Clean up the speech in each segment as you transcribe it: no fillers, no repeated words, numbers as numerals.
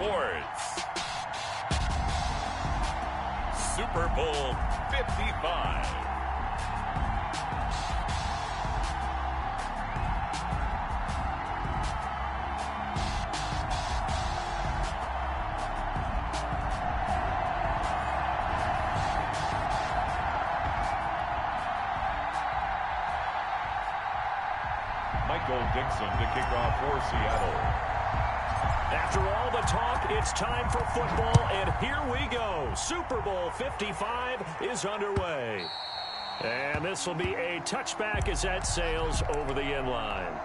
Sports. Super Bowl 55. Dixon to kick off for Seattle. After all the talk, it's time for football, and here we go. Super Bowl 55 is underway. And this will be a touchback as that sails over the end line.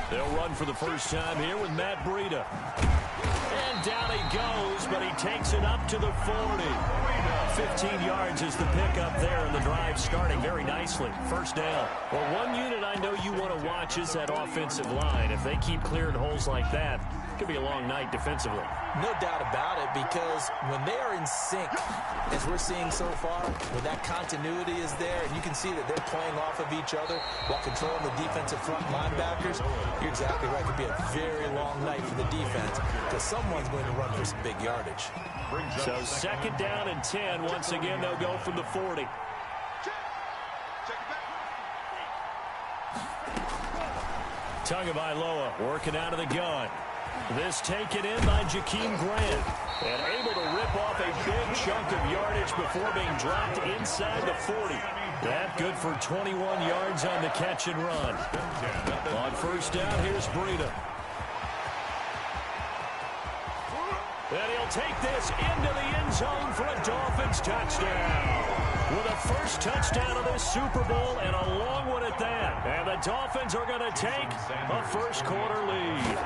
They'll run for the first time here with Matt Breida. And down he goes, but he takes it up to the 40. 15 yards is the pickup there, and the drive starting very nicely. First down. Well, one unit I know you want to watch is that offensive line. If they keep clearing holes like that, it could be a long night defensively. No doubt about it, because when they are in sync, as we're seeing so far, when that continuity is there, and you can see that they're playing off of each other while controlling the defensive front linebackers, you're exactly right. It could be a very long night for the defense, because someone's going to run for some big yardage. So second down and 10. Once again, they'll go from the 40. Tagovailoa working out of the gun. This taken in by Jakeem Grant. And able to rip off a big chunk of yardage before being dropped inside the 40. That good for 21 yards on the catch and run. On first down, here's Breida. And he'll take this into the end zone for a Dolphins touchdown. With a first touchdown of this Super Bowl and a long one at that. And the Dolphins are going to take a first quarter lead.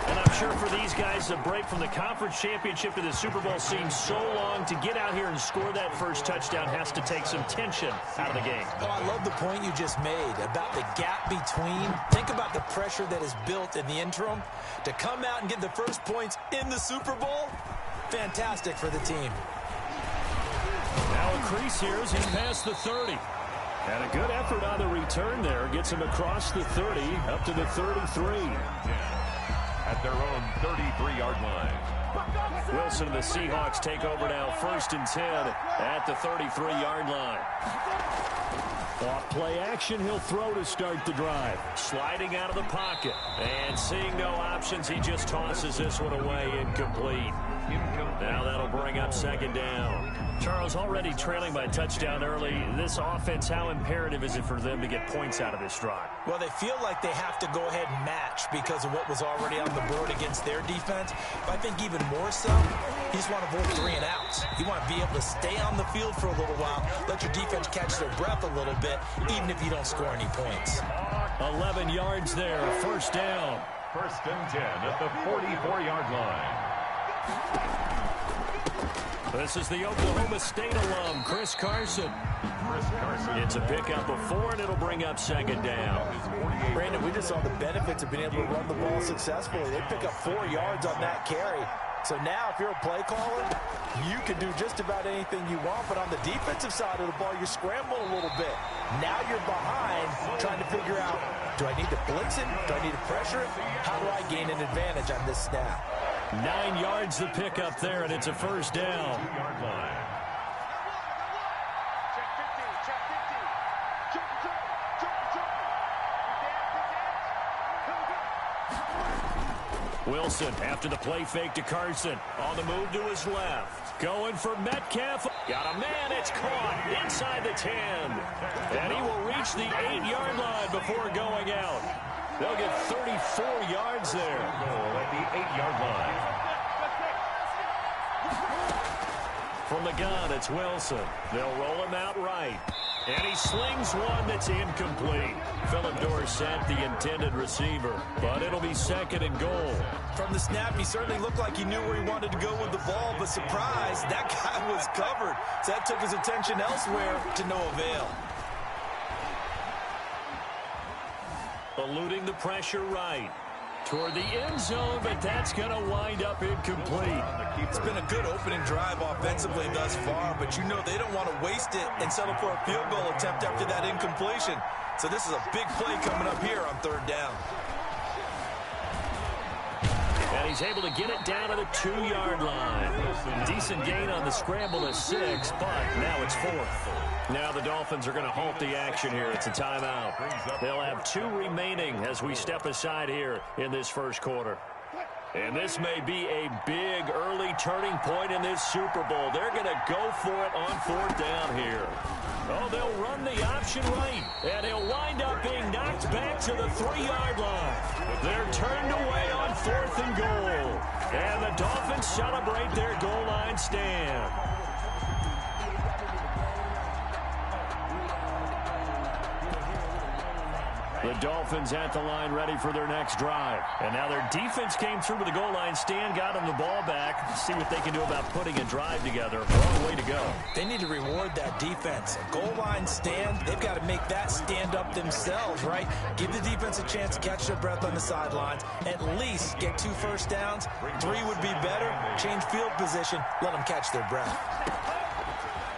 And I'm sure for these guys, the break from the conference championship to the Super Bowl seems so long. To get out here and score that first touchdown has to take some tension out of the game. Oh, I love the point you just made about the gap between. Think about the pressure that is built in the interim. To come out and get the first points in the Super Bowl, fantastic for the team. Now a crease here as he's past the 30. And a good effort on the return there. Gets him across the 30 up to the 33. At their own 33-yard line. Wilson and the Seahawks take over now, first and 10 at the 33-yard line. Off play action, he'll throw to start the drive. Sliding out of the pocket. And seeing no options, he just tosses this one away, incomplete. Now that'll bring up second down. Charles, already trailing by a touchdown early. This offense, how imperative is it for them to get points out of this drive? Well, they feel like they have to go ahead and match because of what was already on the board against their defense. But I think even more so, you just want to avoid 3 and outs. You want to be able to stay on the field for a little while, let your defense catch their breath a little bit, even if you don't score any points. 11 yards there, first down. First and 10 at the 44-yard line. This is the Oklahoma State alum, Chris Carson. It's a pickup of 4, and it'll bring up second down. Brandon, we just saw the benefits of being able to run the ball successfully. They pick up 4 yards on that carry. So now, if you're a play caller, you can do just about anything you want. But on the defensive side of the ball, you're scrambling a little bit. Now you're behind, trying to figure out, do I need to blitz it? Do I need to pressure it? How do I gain an advantage on this snap? 9 yards the pickup there, and it's a first down. Wilson after the play fake to Carson. On the move to his left. Going for Metcalf. Got a man. It's caught inside the 10. And he will reach the 8-yard line before going out. They'll get 34 yards there. Goal at the 8-yard line. From the gun, it's Wilson. They'll roll him out right. And he slings one that's incomplete. Philip Dorsett, the intended receiver. But it'll be second and goal. From the snap, he certainly looked like he knew where he wanted to go with the ball. But surprise, that guy was covered. So that took his attention elsewhere to no avail. Eluding the pressure right. toward the end zone, but that's going to wind up incomplete. It's been a good opening drive offensively thus far, but you know they don't want to waste it and settle for a field goal attempt after that incompletion. So this is a big play coming up here on 3rd down. And he's able to get it down to the 2-yard line. Decent gain on the scramble to 6, but now it's 4th. Now the Dolphins are going to halt the action here. It's a timeout. They'll have 2 remaining as we step aside here in this first quarter. And this may be a big early turning point in this Super Bowl. They're going to go for it on 4th down here. Oh, they'll run the option right, and he'll wind up being knocked back to the 3-yard line. They're turned away on 4th and goal, and the Dolphins celebrate their goal line stand. The Dolphins at the line ready for their next drive. And now their defense came through with the goal line stand, got them the ball back. See what they can do about putting a drive together. Long way to go. They need to reward that defense. A goal line stand, they've got to make that stand up themselves, right? Give the defense a chance to catch their breath on the sidelines. At least get 2 first downs. 3 would be better. Change field position. Let them catch their breath.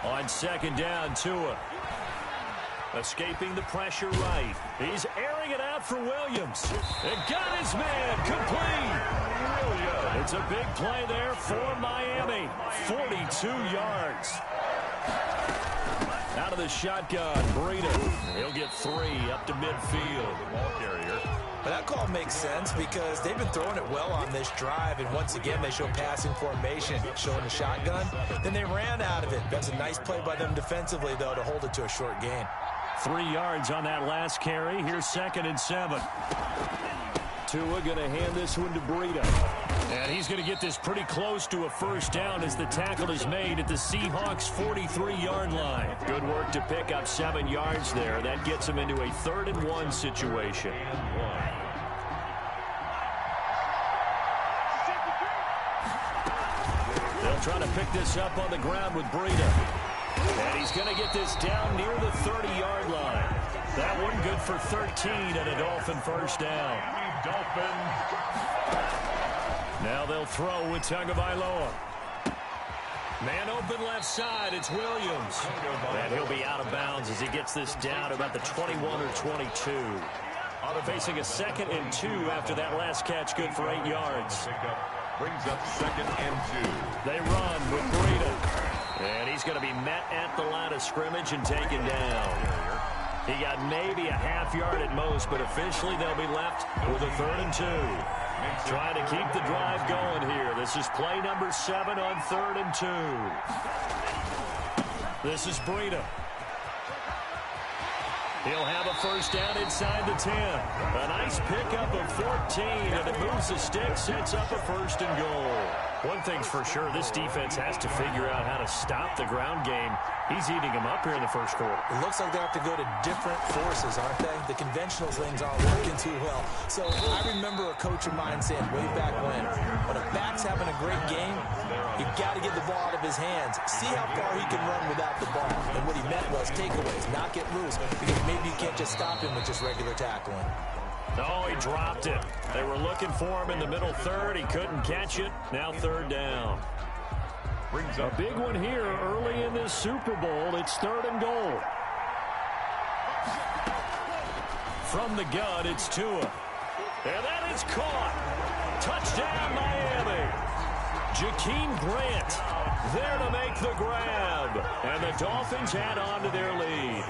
On 2nd down, Tua. Escaping the pressure right. He's airing it out for Williams. And got his man complete. It's a big play there for Miami. 42 yards. Out of the shotgun, Breida. He'll get 3 up to midfield. Ball carrier. But that call makes sense because they've been throwing it well on this drive, and once again they show passing formation, showing the shotgun. Then they ran out of it. That's a nice play by them defensively, though, to hold it to a short gain. 3 yards on that last carry. Here's 2nd and 7. Tua going to hand this one to Breida. And he's going to get this pretty close to a first down as the tackle is made at the Seahawks' 43-yard line. Good work to pick up 7 yards there. That gets him into a 3rd and 1 situation. They'll try to pick this up on the ground with Breida. And he's going to get this down near the 30-yard line. That one good for 13 and a Dolphin first down. Now they'll throw with Tagovailoa. Man open left side, it's Williams. And he'll be out of bounds as he gets this down about the 21 or 22. Facing a 2nd and 2 after that last catch, good for 8 yards. Brings up 2nd and 2. They run with Breida. And he's going to be met at the line of scrimmage and taken down. He got maybe a half yard at most, but officially they'll be left with a 3rd and 2. Trying to keep the drive going here. This is play number 7 on 3rd and 2. This is Breida. He'll have a first down inside the 10. A nice pickup of 14, and it moves the stick, sets up a 1st and goal. One thing's for sure, this defense has to figure out how to stop the ground game. He's eating them up here in the first quarter. It looks like they have to go to different forces, aren't they? The conventional things aren't working too well. So I remember a coach of mine saying way back when a back's having a great game, you got to get the ball out of his hands. See how far he can run without the ball. And what he meant was takeaways, not get loose, because maybe you can't just stop him with just regular tackling. Oh, he dropped it. They were looking for him in the middle 3rd. He couldn't catch it. Now 3rd down. Brings A up big one here early in this Super Bowl. It's 3rd and goal. From the gun, it's Tua. And that is caught. Touchdown, Miami. Jakeem Grant there to make the grab. And the Dolphins add on to their lead.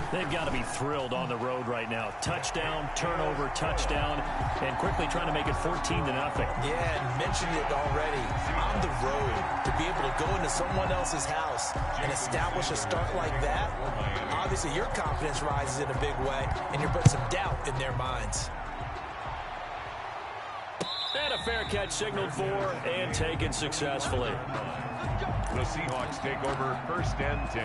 They've got to be thrilled on the road right now. Touchdown, turnover, touchdown, and quickly trying to make it 14-0. Yeah, and mentioned it already. On the road, to be able to go into someone else's house and establish a start like that, obviously your confidence rises in a big way, and you're putting some doubt in their minds. And a fair catch signaled for and taken successfully. the Seahawks take over 1st and 10.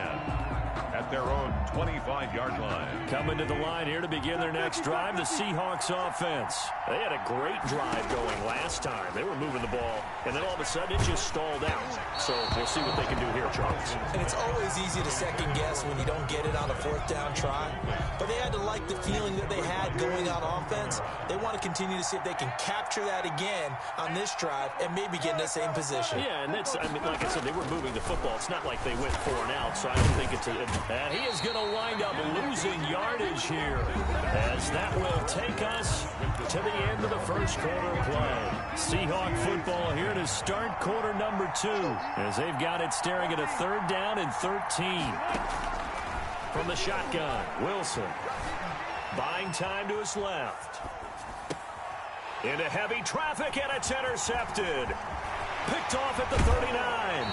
at their own 25-yard line. Coming to the line here to begin their next drive, the Seahawks offense. They had a great drive going last time. They were moving the ball, and then all of a sudden it just stalled out. So we'll see what they can do here, Charles. And it's always easy to second guess when you don't get it on a fourth down try. But they had to like the feeling that they had going on offense. They want to continue to see if they can capture that again on this drive and maybe get in the same position. Yeah, and that's, I mean, like I said, they were moving the football. It's not like they went 4 and out, so I don't think it's a... And he is going to wind up losing yardage here, as that will take us to the end of the first quarter play. Seahawk football here to start quarter number 2, as they've got it staring at a 3rd down and 13. From the shotgun, Wilson buying time to his left. Into heavy traffic, and it's intercepted. Picked off at the 39.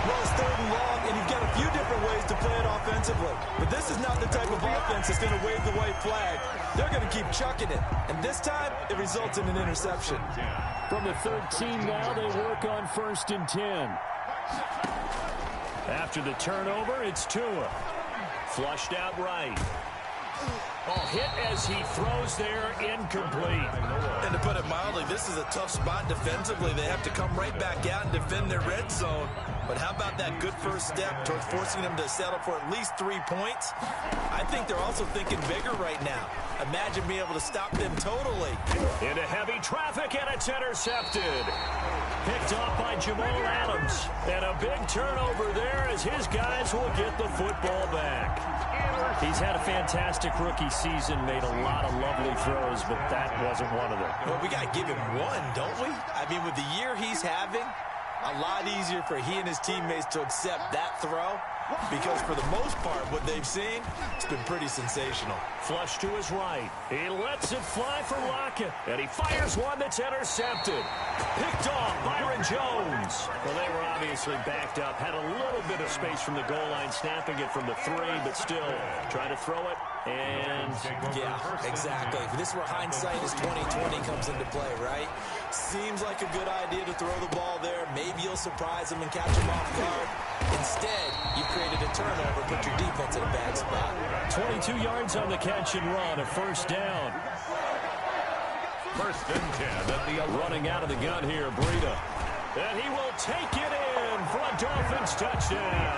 Well, it's 3rd and long, and you've got a few different ways to play it offensively. But this is not the type of offense that's going to wave the white flag. They're going to keep chucking it. And this time, it results in an interception. From the 13 now, they work on 1st and 10. After the turnover, it's Tua. Flushed out right. Oh, hit as he throws there, incomplete. And to put it mildly, this is a tough spot defensively. They have to come right back out and defend their red zone. But how about that good first step towards forcing them to settle for at least 3 points? I think they're also thinking bigger right now. Imagine being able to stop them totally. Into heavy traffic, and it's intercepted. Picked off by Jamal Adams. And a big turnover there as his guys will get the football back. He's had a fantastic rookie season, made a lot of lovely throws, but that wasn't one of them. Well, we got to give him one, don't we? I mean, with the year he's having, a lot easier for he and his teammates to accept that throw, because for the most part, what they've seen, it's been pretty sensational. Flush to his right. He lets it fly for Lockett, and he fires one that's intercepted. Picked off Byron Jones. Well, they were obviously backed up, had a little bit of space from the goal line, snapping it from the 3, but still trying to throw it. And yeah, exactly. This is where hindsight is 20/20 comes into play, right? Seems like a good idea to throw the ball there. Maybe you'll surprise them and catch them off guard. Instead, you created a turnover, put your defense in a bad spot. 22 yards on the catch and run, a 1st down. 1st and 10 at the 11. Running out of the gun here, Breida. And he will take it in for a Dolphins touchdown.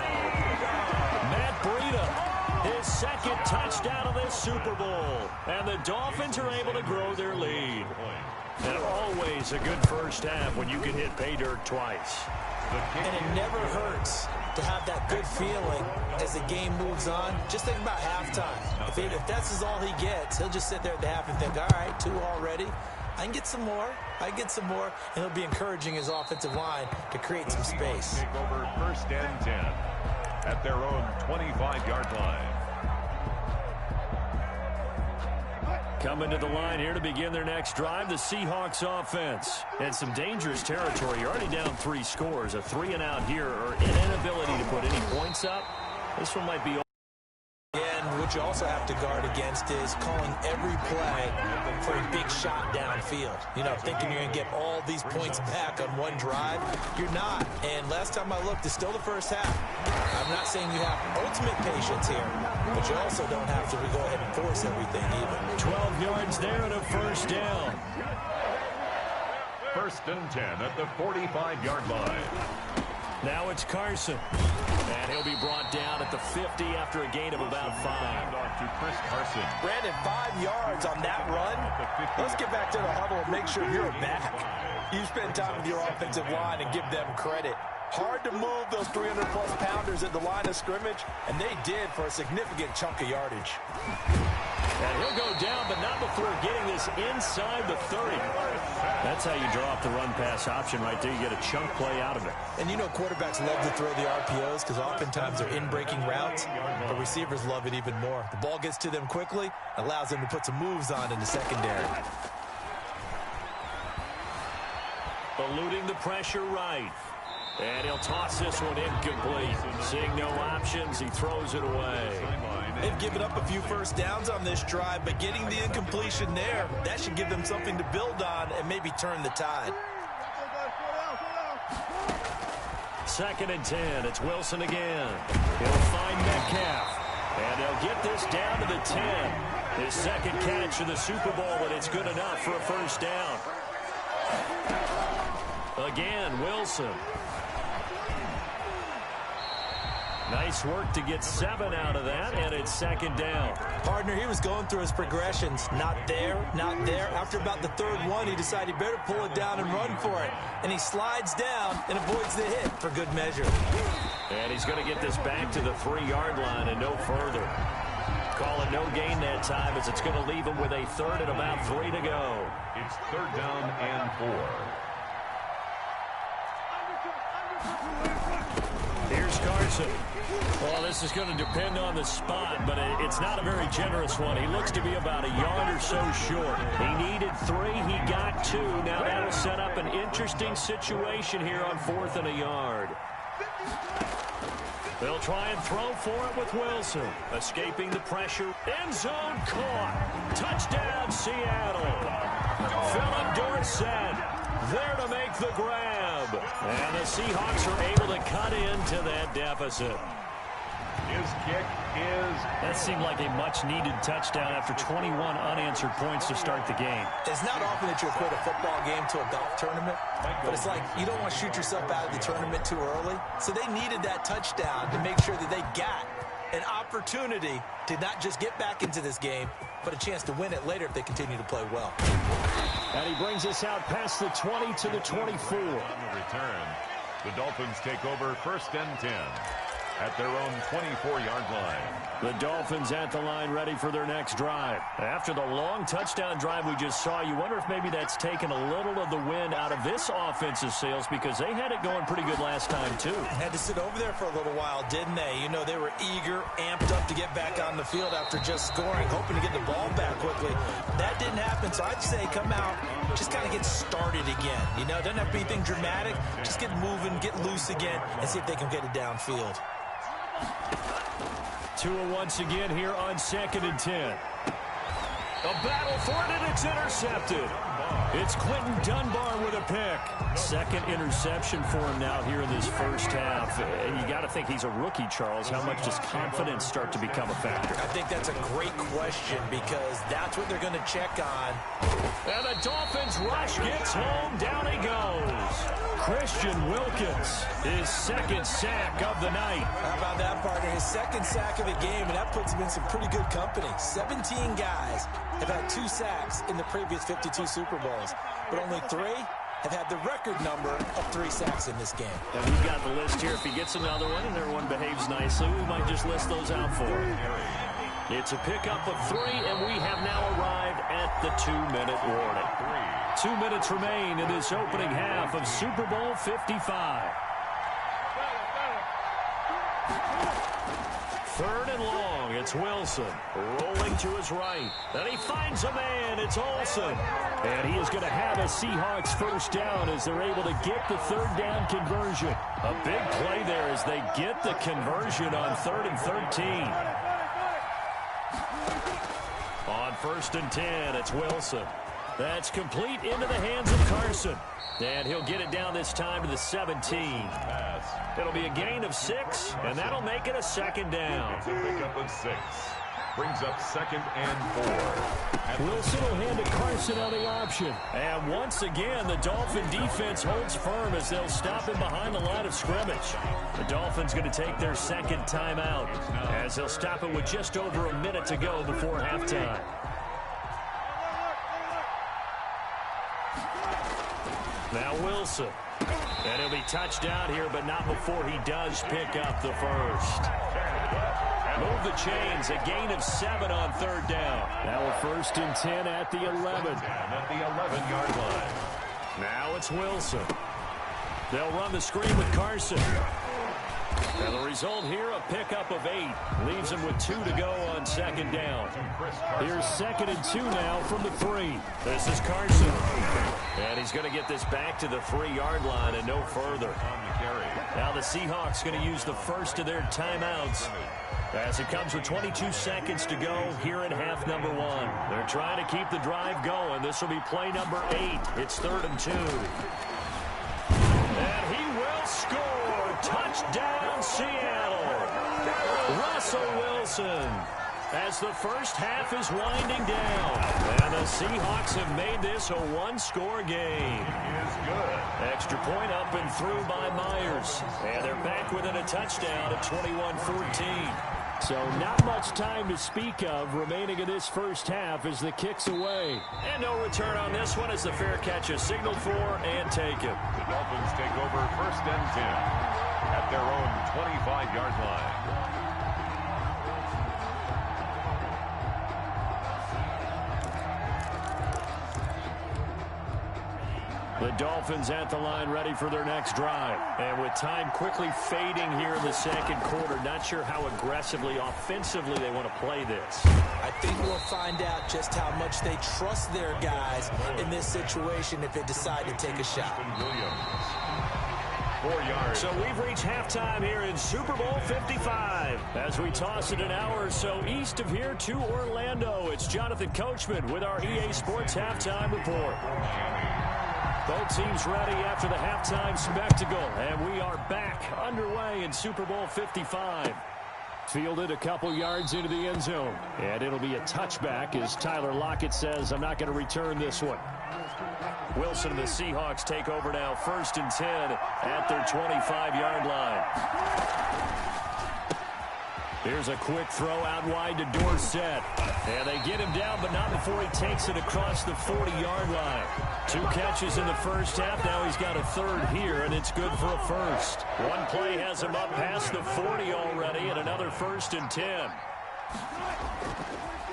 Matt Breida. His 2nd touchdown of this Super Bowl. And the Dolphins are able to grow their lead. And always a good first half when you can hit pay dirt twice. And it never hurts to have that good feeling as the game moves on. Just think about halftime. If that's all he gets, he'll just sit there at the half and think, all right, 2 already. I can get some more. I get some more. And he'll be encouraging his offensive line to create some space. Take over 1st and 10 at their own 25-yard line. Coming to the line here to begin their next drive, the Seahawks offense. And some dangerous territory. You're already down 3 scores. A 3 and out here, or an inability to put any points up. This one might be... And what you also have to guard against is calling every play for a big shot downfield. You know, thinking you're going to get all these points back on one drive. You're not. And last time I looked, it's still the first half. I'm not saying you have ultimate patience here, but you also don't have to go ahead and force everything either. 12 yards there and a 1st down. 1st and 10 at the 45-yard line. Now it's Carson. And he'll be brought down at the 50 after a gain of about 5. Off to Chris Carson. Brandon, 5 yards on that run. Let's get back to the huddle and make sure you're back. You spend time with your offensive line and give them credit. Hard to move those 300-plus pounders at the line of scrimmage, and they did for a significant chunk of yardage. And he'll go down, but not before getting this inside the 30. That's how you draw up the run-pass option right there. You get a chunk play out of it. And you know quarterbacks love to throw the RPOs because oftentimes they're in-breaking routes, but receivers love it even more. The ball gets to them quickly, allows them to put some moves on in the secondary. Eluding the pressure right. And he'll toss this one incomplete. Seeing no options, he throws it away. They've given up a few first downs on this drive, but getting the incompletion there, that should give them something to build on and maybe turn the tide. 2nd and 10. It's Wilson again. He'll find Metcalf. And they'll get this down to the 10. His second catch of the Super Bowl, and it's good enough for a first down. Again, Wilson. Nice work to get 7 out of that, and it's 2nd down. Partner, he was going through his progressions. Not there, not there. After about the 3rd one, he decided he better pull it down and run for it. And he slides down and avoids the hit for good measure. And he's going to get this back to the 3-yard line and no further. Call it no gain that time as it's going to leave him with a 3rd and about 3 to go. It's 3rd down and 4. Here's Carson. Well, this is going to depend on the spot, but it's not a very generous one. He looks to be about a yard or so short. He needed 3. He got 2. Now that'll set up an interesting situation here on 4th and a yard. They'll try and throw for it with Wilson. Escaping the pressure. End zone caught. Touchdown, Seattle. Philip Dorsett there to make the grab. And the Seahawks are able to cut into that deficit. His kick is... That seemed like a much-needed touchdown after 21 unanswered points to start the game. It's not often that you equate a football game to a golf tournament, but it's like you don't want to shoot yourself out of the tournament too early. So they needed that touchdown to make sure that they got an opportunity to not just get back into this game, but a chance to win it later if they continue to play well. And he brings us out past the 20 to the 24. On the return, the Dolphins take over 1st and 10. At their own 24-yard line. The Dolphins at the line ready for their next drive. After the long touchdown drive we just saw, you wonder if maybe that's taken a little of the wind out of this offensive sails because they had it going pretty good last time, too. Had to sit over there for a little while, didn't they? You know, they were eager, amped up to get back on the field after just scoring, hoping to get the ball back quickly. That didn't happen, so I'd say come out, just kind of get started again. You know, doesn't have to be anything dramatic. Just get moving, get loose again, and see if they can get it downfield. Tua once again here on 2nd and 10. A battle for it, and it's intercepted. It's Quentin Dunbar with a pick. 2nd interception for him now here in this first half. And you got to think he's a rookie, Charles. How much does confidence start to become a factor? I think that's a great question because that's what they're going to check on. And the Dolphins rush gets home. Down he goes. Christian Wilkins, his 2nd sack of the night. How about that, partner? His 2nd sack of the game, and that puts him in some pretty good company. 17 guys have had 2 sacks in the previous 52 Super Bowls, but only 3 have had the record number of 3 sacks in this game. And we've got the list here. If he gets another one and everyone behaves nicely, we might just list those out for him. It's a pickup of 3, and we have now arrived at the 2-minute warning. 2 minutes remain in this opening half of Super Bowl 55. 3rd and long. It's Wilson rolling to his right. And he finds a man. It's Olsen. And he is going to have a Seahawks first down as they're able to get the 3rd down conversion. A big play there as they get the conversion on 3rd and 13. On 1st and 10, it's Wilson. That's complete into the hands of Carson. And he'll get it down this time to the 17. It'll be a gain of 6, and that'll make it a 2nd down. It's a pickup of 6. Brings up 2nd and 4. Wilson will hand to Carson on the option. And once again, the Dolphin defense holds firm as they'll stop him behind the line of scrimmage. The Dolphins going to take their 2nd timeout as they'll stop it with just over a minute to go before halftime. Now Wilson. And he'll be touched down here, but not before he does pick up the first. Move the chains. A gain of 7 on 3rd down. Now a 1st and 10 at the 11. At the 11-yard line. Now it's Wilson. They'll run the screen with Carson. And the result here, a pickup of 8. Leaves him with 2 to go on 2nd down. Here's 2nd and 2 now from the 3. This is Carson. And he's going to get this back to the 3-yard line and no further. Now the Seahawks going to use the first of their timeouts as it comes with 22 seconds to go here in half number 1. They're trying to keep the drive going. This will be play number 8. It's 3rd and 2. And he will score. Touchdown, Seattle. Russell Wilson. As the first half is winding down. And the Seahawks have made this a one-score game. Is good. Extra point up and through by Myers. And they're back within a touchdown at 21-14. So not much time to speak of remaining in this first half as the kick's away. And no return on this one as the fair catch is signaled for and taken. The Dolphins take over 1st and 10 at their own 25-yard line. The Dolphins at the line ready for their next drive. And with time quickly fading here in the second quarter, not sure how aggressively, offensively they want to play this. I think we'll find out just how much they trust their guys in this situation if they decide to take a shot. 4 yards. So we've reached halftime here in Super Bowl 55. As we toss it an hour or so east of here to Orlando, it's Jonathan Coachman with our EA Sports Halftime Report. Both teams ready after the halftime spectacle, and we are back underway in Super Bowl 55. Fielded a couple yards into the end zone, and it'll be a touchback as Tyler Lockett says, I'm not going to return this one. Wilson and the Seahawks take over now 1st and 10 at their 25-yard line. Here's a quick throw out wide to Dorsett. And they get him down, but not before he takes it across the 40-yard line. 2 catches in the first half. Now he's got a third here, and it's good for a first. One play has him up past the 40 already, and another 1st and 10.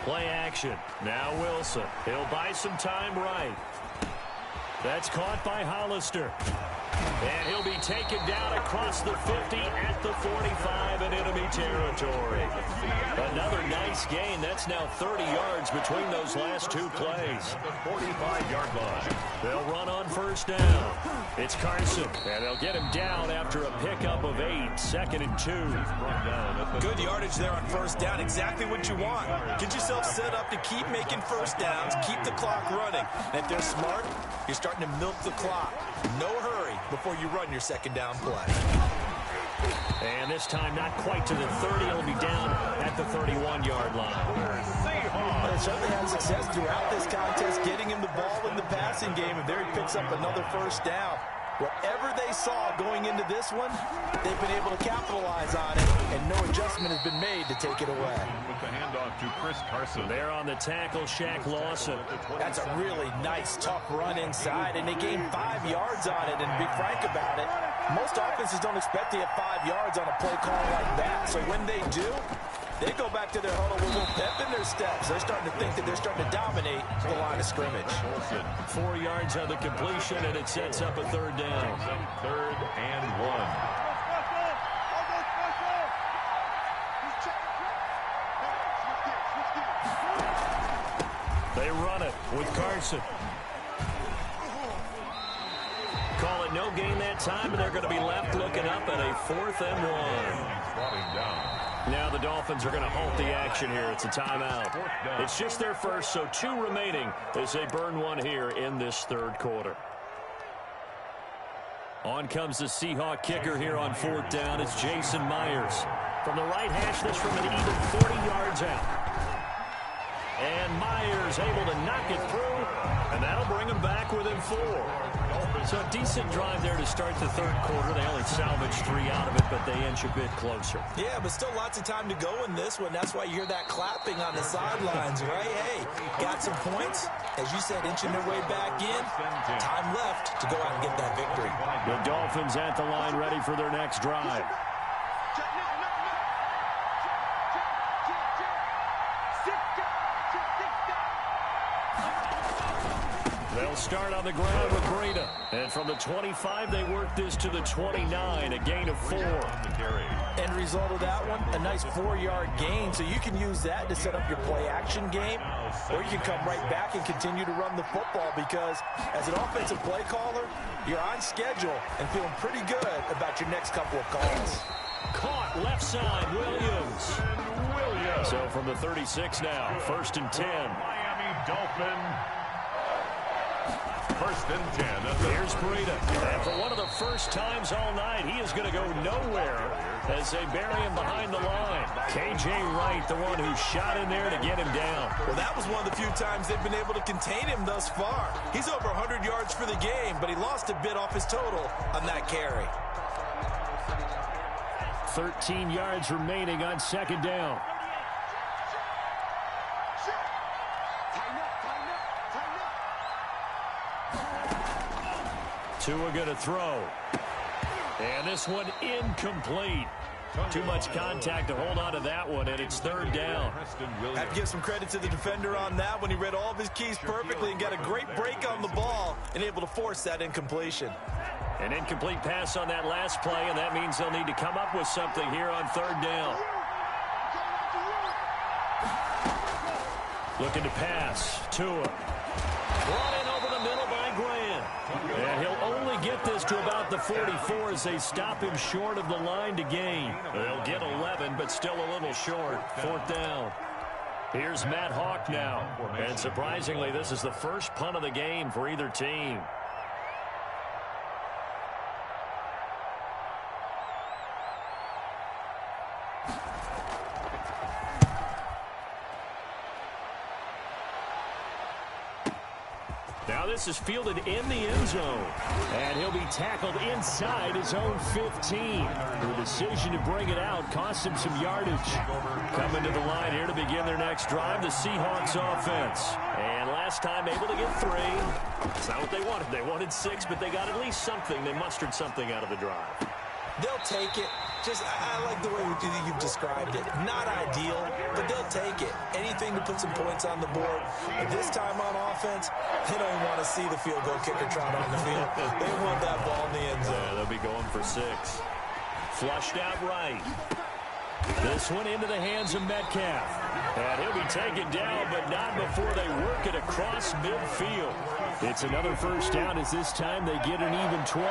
Play action. Now Wilson. He'll buy some time right. That's caught by Hollister. And he'll be taken down across the 50 at the 45 in enemy territory. Another nice gain. That's now 30 yards between those last 2 plays. The 45-yard line. They'll run on 1st down. It's Carson, and they'll get him down after a pickup of 8, 2nd and 2. Good yardage there on 1st down. Exactly what you want. Get yourself set up to keep making 1st downs, keep the clock running. And if they're smart, you're starting to milk the clock. No hurry before you run your 2nd down play. And this time not quite to the 30. It'll be down at the 31-yard line. They certainly had success throughout this contest, getting him the ball in the passing game, and there he picks up another 1st down. Whatever they saw going into this one, they've been able to capitalize on it, and no adjustment has been made to take it away. With the handoff to Chris Carson. There on the tackle, Shaq Lawson. That's a really nice, tough run inside, and they gained 5 yards on it, and to be frank about it, most offenses don't expect to get 5 yards on a play call like that. So when they do, they go back to their huddle with a little pep in their steps. They're starting to think that they're starting to dominate the line of scrimmage. 4 yards on the completion, and it sets up a 3rd down. 3rd and 1. They run it with Carson. Call it no gain that time, and they're going to be left looking up at a 4th and 1. Now the Dolphins are going to halt the action here. It's a timeout. It's just their first, so 2 remaining as they burn one here in this 3rd quarter. On comes the Seahawk kicker here on 4th down. It's Jason Myers. From the right hash, this from an even 40 yards out. And Myers able to knock it through, and that'll bring him back within 4. So a decent drive there to start the 3rd quarter. They only salvaged 3 out of it, but they inch a bit closer. Yeah, but still lots of time to go in this one. That's why you hear that clapping on the sidelines, right? Hey, got some points. As you said, inching their way back in. Time left to go out and get that victory. The Dolphins at the line ready for their next drive. They'll start on the ground with Breida. And from the 25, they work this to the 29, a gain of 4. End result of that one, a nice 4-yard gain. So you can use that to set up your play-action game, or you can come right back and continue to run the football because as an offensive play caller, you're on schedule and feeling pretty good about your next couple of calls. Caught left side, Williams. So from the 36 now, 1st and 10. Miami Dolphin. First and 10. Here's Breida. And for one of the first times all night, he is going to go nowhere as they bury him behind the line. K.J. Wright, the one who shot in there to get him down. Well, that was one of the few times they've been able to contain him thus far. He's over 100 yards for the game, but he lost a bit off his total on that carry. 13 yards remaining on second down. Tua going to throw. And this one incomplete. Too much contact to hold on to that one, and it's third down. I have to give some credit to the defender on that when he read all of his keys perfectly and got a great break on the ball and able to force that incompletion. An incomplete pass on that last play, and that means they'll need to come up with something here on third down. Looking to pass. Tua. Brought in over the middle by Grant. And he'll only get this to about the 44 as they stop him short of the line to gain. They'll get 11, but still a little short. Fourth down. Here's Matt Hawk now. And surprisingly, this is the first punt of the game for either team. Now this is fielded in the end zone. And he'll be tackled inside his own 15. The decision to bring it out cost him some yardage. Coming to the line here to begin their next drive, the Seahawks offense. And last time able to get 3. It's not what they wanted. They wanted 6, but they got at least something. They mustered something out of the drive. They'll take it. I like the way you've described it. Not ideal, but they'll take it. Anything to put some points on the board. And this time on offense, they don't even want to see the field goal kicker trot on the field. They want that ball in the end zone. Yeah, they'll be going for 6. Flushed out right. This one into the hands of Metcalf. And he'll be taken down, but not before they work it across midfield. It's another first down as this time they get an even 20.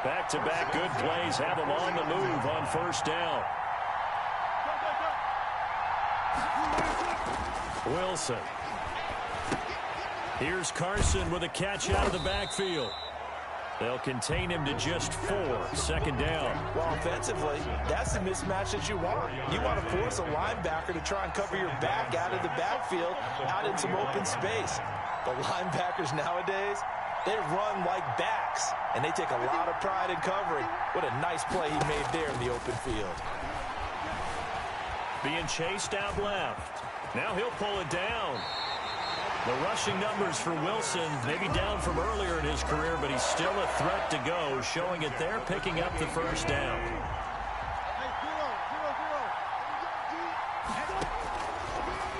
Back-to-back good plays have them on the move on first down. Wilson. Here's Carson with a catch out of the backfield. They'll contain him to just 4. Second down. Well, offensively, that's the mismatch that you want. You want to force a linebacker to try and cover your back out of the backfield, out in some open space. The linebackers nowadays, they run like backs, and they take a lot of pride in covering. What a nice play he made there in the open field. Being chased out left. Now he'll pull it down. The rushing numbers for Wilson, maybe down from earlier in his career, but he's still a threat to go, showing it there, picking up the first down.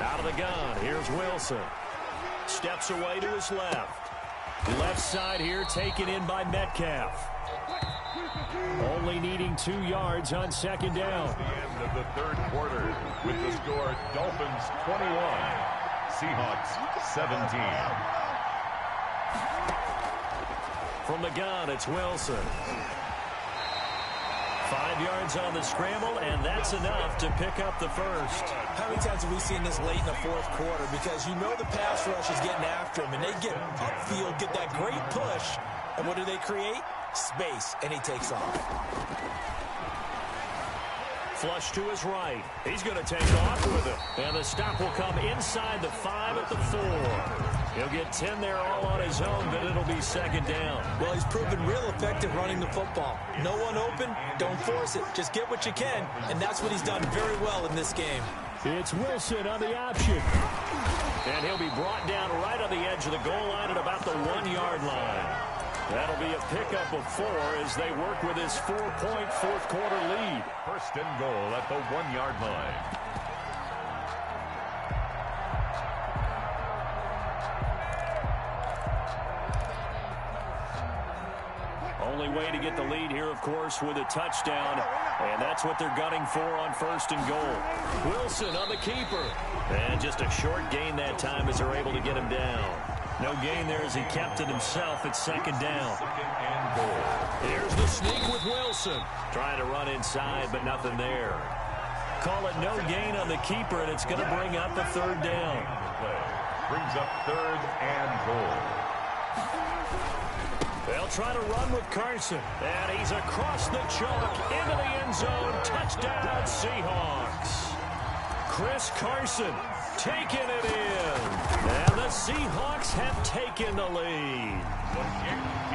Out of the gun, here's Wilson. Steps away to his left. Left side here taken in by Metcalf. Only needing 2 yards on second down. At the end of the third quarter with the score Dolphins 21, Seahawks 17. From the gun, it's Wilson. 5 yards on the scramble, and that's enough to pick up the first. How many times have we seen this late in the fourth quarter? Because you know the pass rush is getting after him, and they get upfield, get that great push. And what do they create? Space, and he takes off. Flush to his right. He's going to take off with it. And the stop will come inside the 5 at the 4. He'll get 10 there all on his own, but it'll be second down. Well, he's proven real effective running the football. No one open, don't force it. Just get what you can, and that's what he's done very well in this game. It's Wilson on the option. And he'll be brought down right on the edge of the goal line at about the 1-yard line. That'll be a pickup of 4 as they work with his 4-point fourth quarter lead. First and goal at the 1-yard line. Only way to get the lead here, of course, with a touchdown. And that's what they're gunning for on first and goal. Wilson on the keeper. And just a short gain that time as they're able to get him down. No gain there as he kept it himself at second down. Here's the sneak with Wilson. Trying to run inside, but nothing there. Call it no gain on the keeper, and it's going to bring up a third down. Brings up third and goal. They'll try to run with Carson. And he's across the chalk into the end zone. Touchdown, Seahawks. Chris Carson taking it in. And the Seahawks have taken the lead.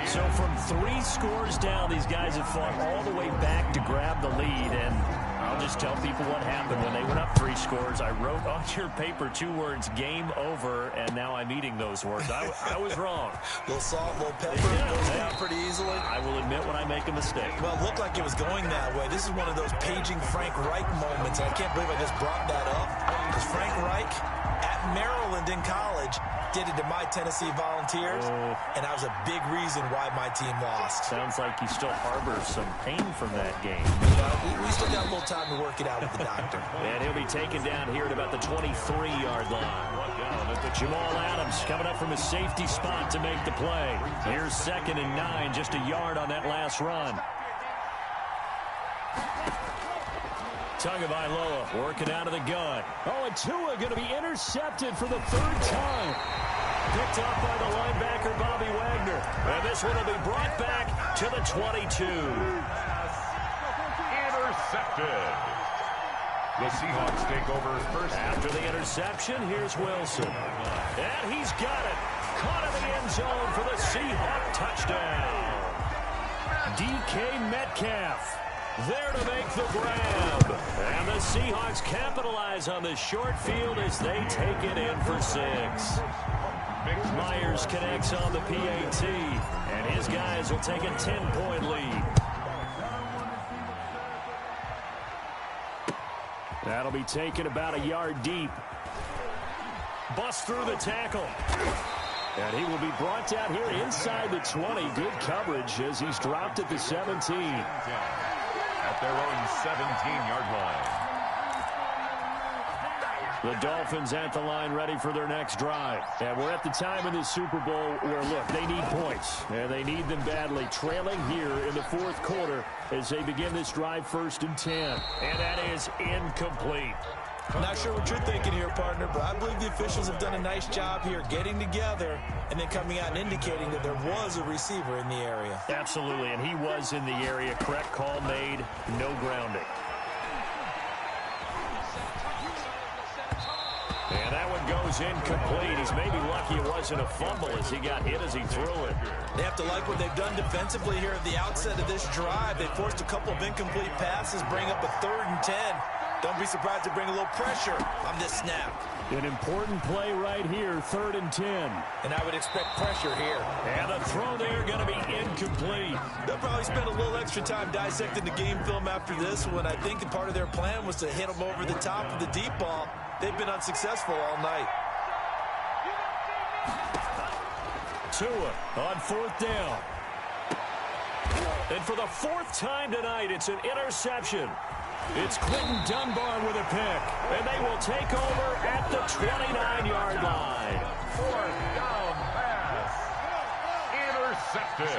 So from 3 scores down, these guys have fought all the way back to grab the lead. And I'll just tell people what happened when they went up 3 scores. I wrote on your paper 2 words, game over, and now I'm eating those words. I was wrong. A little salt, a little pepper, goes down pretty easily. I will admit when I make a mistake. Well, it looked like it was going that way. This is one of those paging Frank Reich moments, and I can't believe I just brought that up. Because Frank Reich, at Maryland in college, did it to my Tennessee Volunteers, and that was a big reason why my team lost. Sounds like you still harbor some pain from that game. We still got a little time to work it out with the doctor. And he'll be taken down here at about the 23-yard line. Jamal Adams coming up from a safety spot to make the play. Here's 2nd and 9, just a yard on that last run. Tagovailoa working out of the gun. Oh, and Tua going to be intercepted for the 3rd time. Picked up by the linebacker, Bobby Wagner. And this one will be brought back to the 22. Intercepted. The Seahawks take over first. After the interception, here's Wilson. And he's got it. Caught in the end zone for the Seahawk touchdown. DK Metcalf there to make the grab. And the Seahawks capitalize on the short field as they take it in for 6. Myers connects on the PAT, and his guys will take a 10-point lead. That'll be taken about a yard deep. Bust through the tackle. And he will be brought down here inside the 20. Good coverage as he's dropped at the 17. At their own 17-yard line. The Dolphins at the line ready for their next drive. And we're at the time in the Super Bowl where, look, they need points. And they need them badly. Trailing here in the 4th quarter as they begin this drive 1st and 10. And that is incomplete. Not sure what you're thinking here, partner, but I believe the officials have done a nice job here getting together and then coming out and indicating that there was a receiver in the area. Absolutely, and he was in the area. Correct call made, no grounding. And that one goes incomplete. He's maybe lucky it wasn't a fumble as he got hit as he threw it. They have to like what they've done defensively here at the outset of this drive. They forced a couple of incomplete passes, bring up a 3rd and 10. Don't be surprised to bring a little pressure on this snap. An important play right here, 3rd and 10. And I would expect pressure here. And the throw there going to be incomplete. They'll probably spend a little extra time dissecting the game film after this one. I think that part of their plan was to hit them over the top of the deep ball. They've been unsuccessful all night. Tua on 4th down. And for the 4th time tonight, it's an interception. It's Quentin Dunbar with a pick, and they will take over at the 29-yard line. 4th down pass. Intercepted.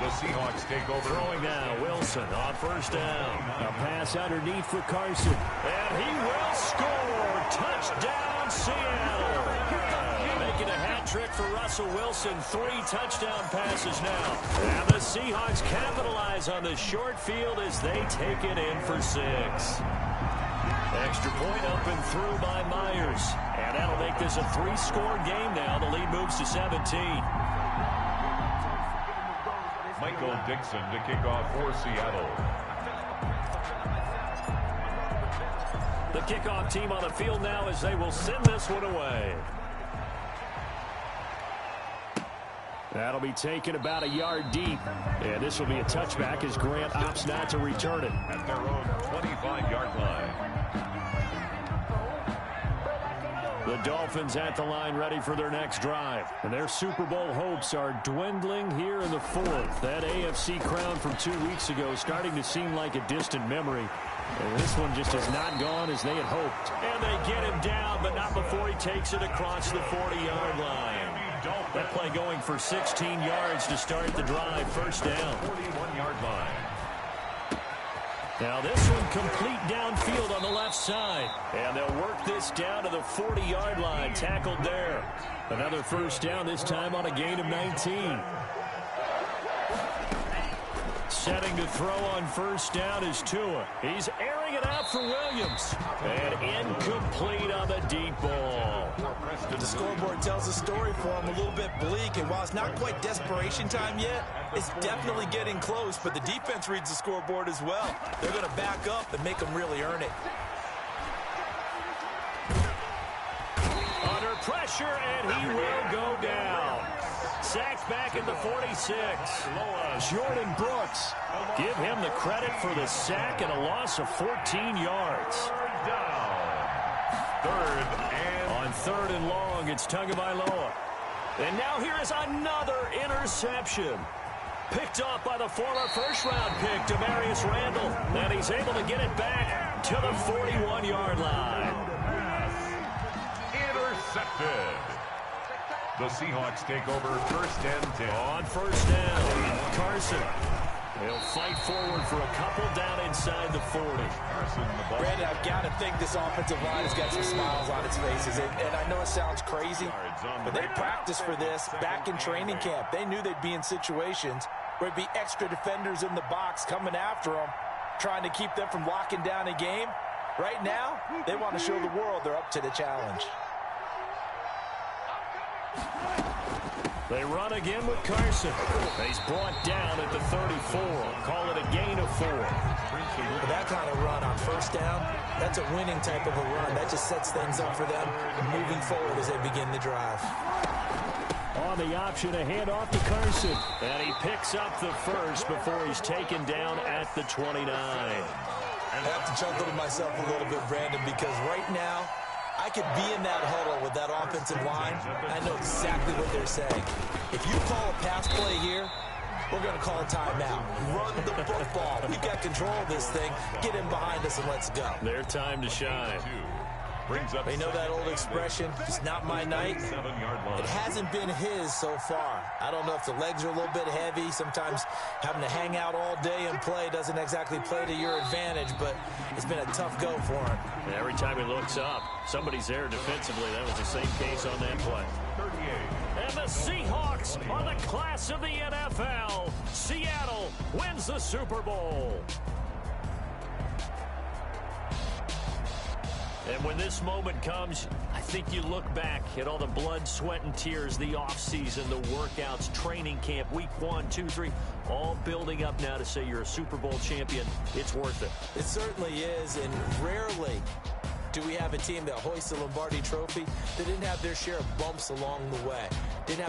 The Seahawks take over. Throwing now, Wilson on 1st down. A pass underneath for Carson. And he will score. Touchdown, Seattle. Making a hat trick for Russell Wilson. 3 touchdown passes now. And the Seahawks capitalize on the short field as they take it in for 6. Extra point up and through by Myers. And that'll make this a 3-score game now. The lead moves to 17. Michael Dixon to kick off for Seattle. The kickoff team on the field now as they will send this one away. That'll be taken about a yard deep. And this will be a touchback as Grant opts not to return it. At their own 25-yard line. The Dolphins at the line ready for their next drive. And their Super Bowl hopes are dwindling here in the 4th. That AFC crown from 2 weeks ago starting to seem like a distant memory. And this one just has not gone as they had hoped. And they get him down, but not before he takes it across the 40-yard line. That play going for 16 yards to start the drive. 1st down. 41-yard line. Now this one complete downfield on the left side. And they'll work this down to the 40-yard line. Tackled there. Another 1st down, this time on a gain of 19. Setting to throw on first down is Tua. He's airing it out for Williams. And incomplete on the deep ball. The scoreboard tells a story for him, a little bit bleak. And while it's not quite desperation time yet, it's definitely getting close. But the defense reads the scoreboard as well. They're going to back up and make them really earn it. Under pressure, and he will go down. Sacked back at the 46. Jordan Brooks. Give him the credit for the sack and a loss of 14 yards. On third and long, it's Tagovailoa. And now here is another interception. Picked off by the former first-round pick, Demarius Randall. And he's able to get it back to the 41-yard line. Intercepted. The Seahawks take over first and 10. On first down, Carson. He'll fight forward for a couple down inside the 40. Brandon, I've got to think this offensive line has got some smiles on its faces. And I know it sounds crazy, but they practiced for this back in training camp. They knew they'd be in situations where there'd be extra defenders in the box coming after them, trying to keep them from locking down a game. Right now, they want to show the world they're up to the challenge. They run again with Carson. He's brought down at the 34. Call it a gain of 4. That kind of run on first down, that's a winning type of a run. That just sets things up for them moving forward as they begin the drive. On the option, a handoff to Carson. And he picks up the first before he's taken down at the 29. I have to chuckle to myself a little bit, Brandon, because right now, I could be in that huddle with that offensive line. I know exactly what they're saying. If you call a pass play here, we're going to call a timeout. Run the football. We've got control of this thing. Get in behind us and let's go. Their time to shine. They know that old expression, it's not my night. It hasn't been his so far. I don't know if the legs are a little bit heavy. Sometimes having to hang out all day and play doesn't exactly play to your advantage, but it's been a tough go for him. Every time he looks up, somebody's there defensively. That was the same case on that play. And the Seahawks are the class of the NFL. Seattle wins the Super Bowl. And when this moment comes, I think you look back at all the blood, sweat, and tears, the offseason, the workouts, training camp, week 1, 2, 3, all building up now to say you're a Super Bowl champion. It's worth it. It certainly is, and rarely do we have a team that hoists the Lombardi Trophy that didn't have their share of bumps along the way. Didn't have